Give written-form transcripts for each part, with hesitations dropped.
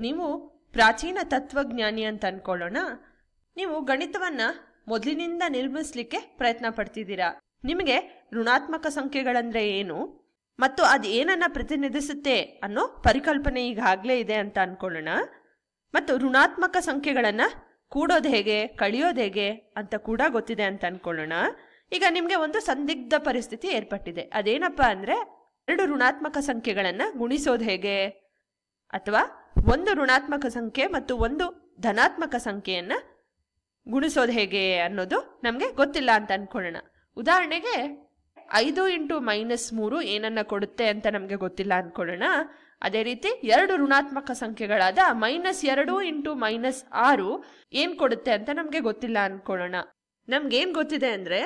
ನೀವು ಪ್ರಾಚೀನ ತತ್ವಜ್ಞಾನಿ ಅಂತ ಅನ್ಕೊಳ್ಳೋಣ. ನೀವು ಗಣಿತವನ್ನ ಮೊದಲಿನಿಂದ ನಿರ್ಮಿಸ್ಲಿಕ್ಕೆ ಪ್ರಯತ್ನ ಪಡ್ತಿದ್ದೀರಾ. ನಿಮಗೆ ಋಣಾತ್ಮಕ ಸಂಖ್ಯೆಗಳಂದ್ರೆ ಏನು ಮತ್ತು ಅದು ಏನನ್ನ ಪ್ರತಿನಿಧಿಸುತ್ತೆ ಅನ್ನೋ ಪರಿಕಲ್ಪನೆ ಈಗಾಗಲೇ ಇದೆ ಅಂತ ಅನ್ಕೊಳ್ಳೋಣ. ಮತ್ತು ಋಣಾತ್ಮಕ ಸಂಖ್ಯೆಗಳನ್ನ ಕೂಡೋದು ಹೇಗೆ, ಕಳಿಯೋದು ಹೇಗೆ ಅಂತ ಕೂಡ ಗೊತ್ತಿದೆ ಅಂತ ಅನ್ಕೊಳ್ಳೋಣ. ಈಗ ನಿಮ್ಗೆ ಒಂದು ಸಂದಿಗ್ಧ ಪರಿಸ್ಥಿತಿ ಏರ್ಪಟ್ಟಿದೆ. ಅದೇನಪ್ಪಾ ಅಂದ್ರೆ, 2 ಋಣಾತ್ಮಕ ಸಂಖ್ಯೆಗಳನ್ನ ಗುಣಿಸೋದು ಹೇಗೆ, ಅಥವಾ ಒಂದು ಋಣಾತ್ಮಕ ಸಂಖ್ಯೆ ಮತ್ತು ಒಂದು ಧನಾತ್ಮಕ ಸಂಖ್ಯೆಯನ್ನ ಗುಣಿಸೋದು ಹೇಗೆ ಅನ್ನೋದು ನಮ್ಗೆ ಗೊತ್ತಿಲ್ಲ ಅಂತ ಅನ್ಕೊಳ್ಳೋಣ. ಉದಾಹರಣೆಗೆ 5 × -3 ಏನನ್ನ ಕೊಡುತ್ತೆ ಅಂತ ನಮ್ಗೆ ಗೊತ್ತಿಲ್ಲ ಅನ್ಕೊಳ್ಳೋಣ. ಅದೇ ರೀತಿ 2 ಋಣಾತ್ಮಕ ಸಂಖ್ಯೆಗಳಾದ -2 × -6 ಏನ್ ಕೊಡುತ್ತೆ ಅಂತ ನಮ್ಗೆ ಗೊತ್ತಿಲ್ಲ ಅನ್ಕೊಳ್ಳೋಣ. ನಮ್ಗೇನ್ ಗೊತ್ತಿದೆ ಅಂದ್ರೆ,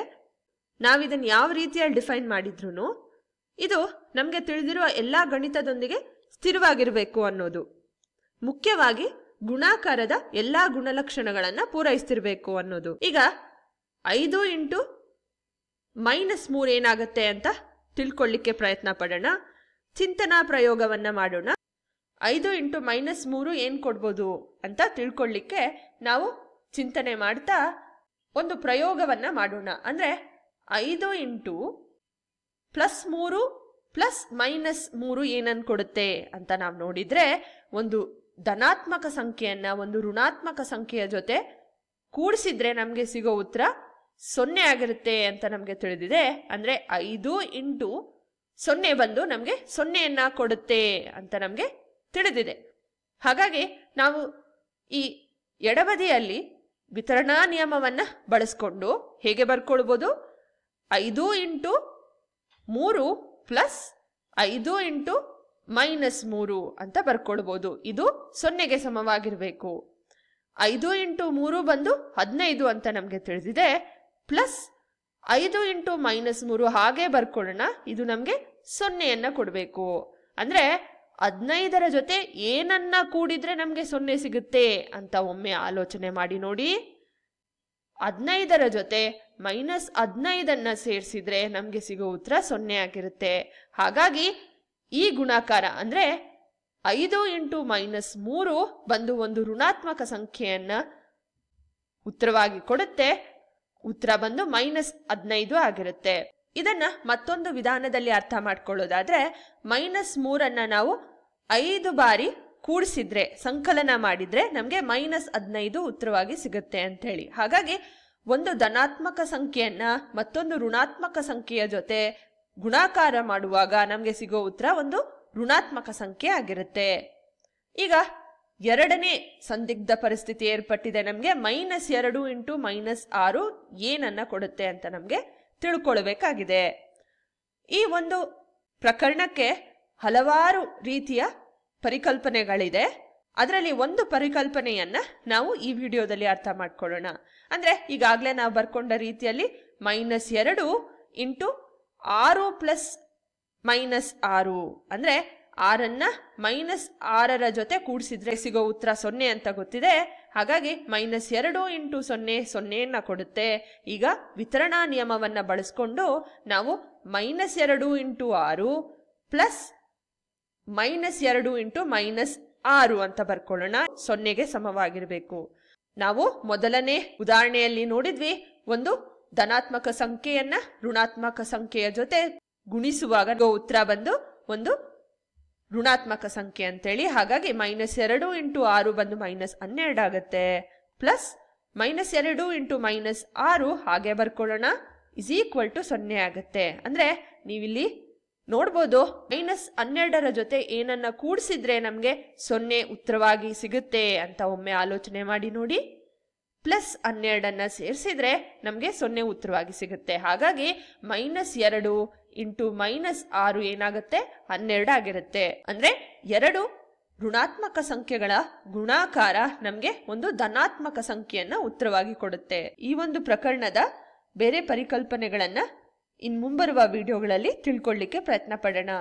ನಾವಿದನ್ನ ಯಾವ ರೀತಿಯಲ್ಲಿ ಡಿಫೈನ್ ಮಾಡಿದ್ರು ಇದು ನಮ್ಗೆ ತಿಳಿದಿರುವ ಎಲ್ಲಾ ಗಣಿತದೊಂದಿಗೆ ಸ್ಥಿರವಾಗಿರ್ಬೇಕು ಅನ್ನೋದು. ಮುಖ್ಯವಾಗಿ ಗುಣಾಕಾರದ ಎಲ್ಲಾ ಗುಣಲಕ್ಷಣಗಳನ್ನ ಪೂರೈಸ್ತಿರ್ಬೇಕು ಅನ್ನೋದು. ಈಗ 5 × -3 ಏನಾಗತ್ತೆ ಅಂತ ತಿಳ್ಕೊಳ್ಳಿಕ್ಕೆ ಪ್ರಯತ್ನ ಪಡೋಣ. ಚಿಂತನಾ ಪ್ರಯೋಗವನ್ನ ಮಾಡೋಣ. 5 × -3 ಏನ್ ಕೊಡ್ಬೋದು ಅಂತ ತಿಳ್ಕೊಳ್ಳಿಕ್ಕೆ ನಾವು ಚಿಂತನೆ ಮಾಡ್ತಾ ಒಂದು ಪ್ರಯೋಗವನ್ನ ಮಾಡೋಣ. ಅಂದ್ರೆ 5 × +3 + -3 ಏನನ್ ಕೊಡುತ್ತೆ ಅಂತ ನಾವು ನೋಡಿದ್ರೆ, ಒಂದು ಧನಾತ್ಮಕ ಸಂಖ್ಯೆಯನ್ನ ಒಂದು ಋಣಾತ್ಮಕ ಸಂಖ್ಯೆಯ ಜೊತೆ ಕೂಡಿಸಿದ್ರೆ ನಮ್ಗೆ ಸಿಗೋ ಉತ್ತರ 0 ಆಗಿರುತ್ತೆ ಅಂತ ನಮ್ಗೆ ತಿಳಿದಿದೆ. ಅಂದ್ರೆ 5 × 0 ಬಂದು ನಮ್ಗೆ 0ಯನ್ನ ಕೊಡುತ್ತೆ ಅಂತ ನಮ್ಗೆ ತಿಳಿದಿದೆ. ಹಾಗಾಗಿ ನಾವು ಈ ಎಡಬದಿಯಲ್ಲಿ ವಿತರಣಾ ನಿಯಮವನ್ನ ಬಳಸ್ಕೊಂಡು ಹೇಗೆ ಬರ್ಕೊಳ್ಬೋದು, 5 × 3 + 5 × -3 ಅಂತ ಬರ್ಕೊಳ್ಬೋದು. ಇದು 0ಗೆ ಸಮವಾಗಿರ್ಬೇಕು. 5 × 3 ಬಂದು 15 ಅಂತ ನಮ್ಗೆ ತಿಳಿದಿದೆ. ಪ್ಲಸ್ 5 × -3 ಹಾಗೆ ಬರ್ಕೊಳ್ಳೋಣ. ಇದು ನಮ್ಗೆ 0ಯನ್ನ ಕೊಡ್ಬೇಕು. ಅಂದ್ರೆ 15ರ ಜೊತೆ ಏನನ್ನ ಕೂಡಿದ್ರೆ ನಮ್ಗೆ 0 ಸಿಗುತ್ತೆ ಅಂತ ಒಮ್ಮೆ ಆಲೋಚನೆ ಮಾಡಿ ನೋಡಿ. 15ರ ಜೊತೆ -15ಅನ್ನ ಸೇರಿಸಿದ್ರೆ ನಮ್ಗೆ ಸಿಗೋ ಉತ್ತರ 0 ಆಗಿರುತ್ತೆ. ಹಾಗಾಗಿ ಈ ಗುಣಾಕಾರ ಅಂದ್ರೆ 5 × -3 ಬಂದು ಒಂದು ಋಣಾತ್ಮಕ ಸಂಖ್ಯೆಯನ್ನ ಉತ್ತರವಾಗಿ ಕೊಡುತ್ತೆ. ಉತ್ತರ ಬಂದು -15 ಆಗಿರುತ್ತೆ. ಇದನ್ನ ಮತ್ತೊಂದು ವಿಧಾನದಲ್ಲಿ ಅರ್ಥ ಮಾಡ್ಕೊಳ್ಳೋದಾದ್ರೆ, -3ಅನ್ನ ನಾವು 5 ಬಾರಿ ಕೂಡಿಸಿದ್ರೆ, ಸಂಕಲನ ಮಾಡಿದ್ರೆ ನಮ್ಗೆ -15 ಉತ್ತರವಾಗಿ ಸಿಗುತ್ತೆ ಅಂತ ಹೇಳಿ. ಹಾಗಾಗಿ ಒಂದು ಧನಾತ್ಮಕ ಸಂಖ್ಯೆಯನ್ನ ಮತ್ತೊಂದು ಋಣಾತ್ಮಕ ಸಂಖ್ಯೆಯ ಜೊತೆ ಗುಣಾಕಾರ ಮಾಡುವಾಗ ನಮ್ಗೆ ಸಿಗೋ ಉತ್ತರ ಒಂದು ಋಣಾತ್ಮಕ ಸಂಖ್ಯೆ ಆಗಿರುತ್ತೆ. ಈಗ ಎರಡನೇ ಸಂದಿಗ್ಧ ಪರಿಸ್ಥಿತಿ ಏರ್ಪಟ್ಟಿದೆ. ನಮ್ಗೆ -2 × -6 ಏನನ್ನ ಕೊಡುತ್ತೆ ಅಂತ ನಮ್ಗೆ ತಿಳ್ಕೊಳ್ಬೇಕಾಗಿದೆ. ಈ ಒಂದು ಪ್ರಕರಣಕ್ಕೆ ಹಲವಾರು ರೀತಿಯ ಪರಿಕಲ್ಪನೆಗಳಿದೆ. ಅದರಲ್ಲಿ ಒಂದು ಪರಿಕಲ್ಪನೆಯನ್ನ ನಾವು ಈ ವಿಡಿಯೋದಲ್ಲಿ ಅರ್ಥ ಮಾಡ್ಕೊಳ್ಳೋಣ. ಅಂದ್ರೆ ಈಗಾಗಲೇ ನಾವು ಬರ್ಕೊಂಡ ರೀತಿಯಲ್ಲಿ -2 × 6 + -6 ಅಂದ್ರೆ 6ಅನ್ನ -6ರ ಜೊತೆ ಕೂಡಿಸಿದ್ರೆ ಸಿಗೋ ಉತ್ತರ 0 ಅಂತ ಗೊತ್ತಿದೆ. ಹಾಗಾಗಿ -2 × 0 0ಯನ್ನ ಕೊಡುತ್ತೆ. ಈಗ ವಿತರಣಾ ನಿಯಮವನ್ನ ಬಳಸ್ಕೊಂಡು ನಾವು -2 × 6 ಪ್ಲಸ್ -2 × -6 ಅಂತ ಬರ್ಕೊಳ್ಳೋಣ. 0ಗೆ ಸಮವಾಗಿರ್ಬೇಕು. ನಾವು ಮೊದಲನೇ ಉದಾಹರಣೆಯಲ್ಲಿ ನೋಡಿದ್ವಿ, ಒಂದು ಧನಾತ್ಮಕ ಸಂಖ್ಯೆಯನ್ನ ಋಣಾತ್ಮಕ ಸಂಖ್ಯೆಯ ಜೊತೆ ಗುಣಿಸುವಾಗ ಉತ್ತರ ಬಂದು ಒಂದು ಋಣಾತ್ಮಕ ಸಂಖ್ಯೆ ಅಂತೇಳಿ. ಹಾಗಾಗಿ -2 × 6 ಬಂದು -12 ಆಗುತ್ತೆ. ಪ್ಲಸ್ -2 × -6 ಹಾಗೆ ಬರ್ಕೊಳ್ಳೋಣ = 0 ಆಗುತ್ತೆ. ಅಂದ್ರೆ ನೀವಿಲ್ಲಿ ನೋಡ್ಬೋದು, -12ರ ಜೊತೆ ಏನನ್ನ ಕೂಡಿಸಿದ್ರೆ ನಮ್ಗೆ 0 ಉತ್ತರವಾಗಿ ಸಿಗುತ್ತೆ ಅಂತ ಒಮ್ಮೆ ಆಲೋಚನೆ ಮಾಡಿ ನೋಡಿ. +12ಅನ್ನ ಸೇರಿಸಿದ್ರೆ ನಮ್ಗೆ 0 ಉತ್ತರವಾಗಿ ಸಿಗುತ್ತೆ. ಹಾಗಾಗಿ -2 × -6 ಏನಾಗುತ್ತೆ, 12 ಆಗಿರುತ್ತೆ. ಅಂದ್ರೆ 2 ಋಣಾತ್ಮಕ ಸಂಖ್ಯೆಗಳ ಗುಣಾಕಾರ ನಮ್ಗೆ ಒಂದು ಧನಾತ್ಮಕ ಸಂಖ್ಯೆಯನ್ನ ಉತ್ತರವಾಗಿ ಕೊಡುತ್ತೆ. ಈ ಒಂದು ಪ್ರಕರಣದ ಬೇರೆ ಪರಿಕಲ್ಪನೆಗಳನ್ನ ಮುಂಬರುವ ವಿಡಿಯೋಗಳಲ್ಲಿ ತಿಳ್ಕೊಳ್ಳಿಕ್ಕೆ ಪ್ರಯತ್ನ ಪಡೋಣ.